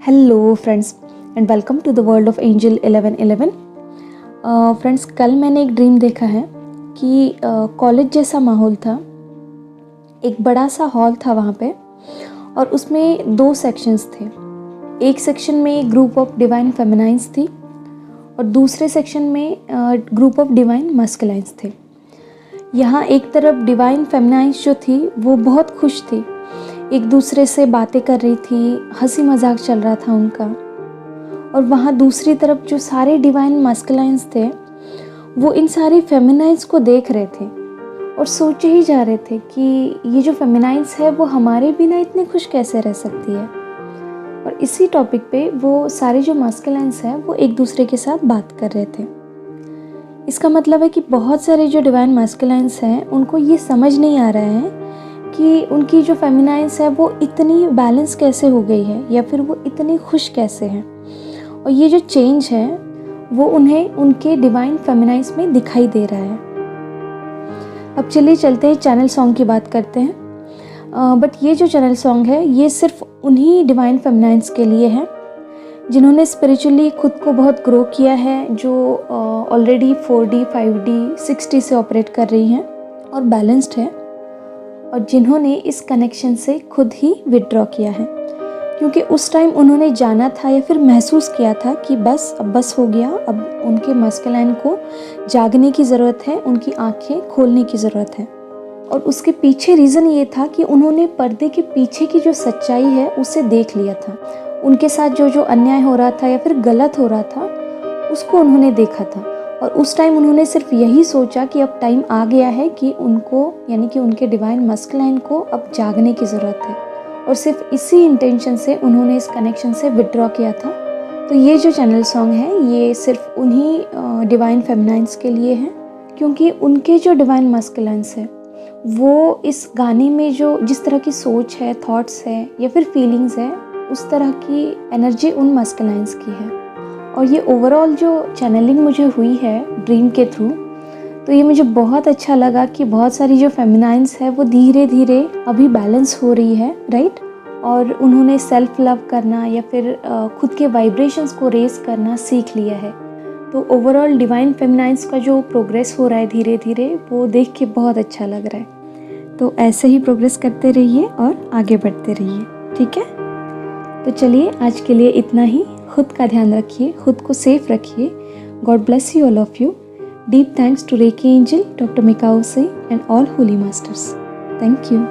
Hello friends and welcome to the world of angel 1111। Friends, कल मैंने एक dream देखा है कि कॉलेज जैसा माहौल था। एक बड़ा सा हॉल था वहाँ पे और उसमें दो सेक्शंस थे। एक सेक्शन में ग्रुप ऑफ डिवाइन फेमिनाइंस थी और दूसरे सेक्शन में ग्रुप ऑफ डिवाइन मस्कुलाइंस थे। यहाँ एक तरफ डिवाइन फेमिनाइंस जो थी वो बहुत खुश थी, एक दूसरे से बातें कर रही थी, हंसी मजाक चल रहा था उनका। और वहाँ दूसरी तरफ जो सारे डिवाइन मस्कुलाइंस थे वो इन सारी फेमिनाइंस को देख रहे थे और सोचे ही जा रहे थे कि ये जो फेमिनाइंस है वो हमारे बिना इतने खुश कैसे रह सकती है। और इसी टॉपिक पे वो सारे जो मस्कुलाइंस हैं वो एक दूसरे के साथ बात कर रहे थे। इसका मतलब है कि बहुत सारे जो डिवाइन मस्कुलाइंस हैं उनको ये समझ नहीं आ रहा है कि उनकी जो फेमिनाइंस है वो इतनी बैलेंस कैसे हो गई है या फिर वो इतनी खुश कैसे हैं। और ये जो चेंज है वो उन्हें उनके डिवाइन फेमिनाइंस में दिखाई दे रहा है। अब चलिए चलते हैं चैनल सॉन्ग की बात करते हैं। बट ये जो चैनल सॉन्ग है ये सिर्फ उन्हीं डिवाइन फेमिनाइंस के लिए है जिन्होंने स्पिरिचुअली खुद को बहुत ग्रो किया है, जो ऑलरेडी 4D 5D 6D से ऑपरेट कर रही हैं और बैलेंस्ड है, और जिन्होंने इस कनेक्शन से खुद ही विड्रॉ किया है क्योंकि उस टाइम उन्होंने जाना था या फिर महसूस किया था कि अब बस हो गया। अब उनके मस्कुलाइन को जागने की ज़रूरत है, उनकी आंखें खोलने की ज़रूरत है। और उसके पीछे रीज़न ये था कि उन्होंने पर्दे के पीछे की जो सच्चाई है उसे देख लिया था। उनके साथ जो जो अन्याय हो रहा था या फिर गलत हो रहा था उसको उन्होंने देखा था। और उस टाइम उन्होंने सिर्फ यही सोचा कि अब टाइम आ गया है कि उनको यानी कि उनके डिवाइन मस्कुलाइन को अब जागने की ज़रूरत है। और सिर्फ इसी इंटेंशन से उन्होंने इस कनेक्शन से विड्रॉ किया था। तो ये जो चैनल सॉन्ग है ये सिर्फ उन्हीं डिवाइन फेमिनाइंस के लिए है क्योंकि उनके जो डिवाइन मस्कुलाइंस है वो इस गाने में जो जिस तरह की सोच है, थॉट्स है या फिर फीलिंग्स है, उस तरह की एनर्जी उन मस्कुलाइंस की है। और ये ओवरऑल जो चैनलिंग मुझे हुई है ड्रीम के थ्रू, तो ये मुझे बहुत अच्छा लगा कि बहुत सारी जो फेमिनाइंस है वो धीरे धीरे अभी बैलेंस हो रही है, राइट। और उन्होंने सेल्फ लव करना या फिर खुद के वाइब्रेशंस को रेस करना सीख लिया है। तो ओवरऑल डिवाइन फेमिनाइंस का जो प्रोग्रेस हो रहा है धीरे धीरे, वो देख के बहुत अच्छा लग रहा है। तो ऐसे ही प्रोग्रेस करते रहिए और आगे बढ़ते रहिए, ठीक है। तो चलिए आज के लिए इतना ही। खुद का ध्यान रखिए, खुद को सेफ रखिए। God bless you, all of you. Deep thanks to Reiki Angel, Dr. Mikao Singh and all Holy Masters. Thank you.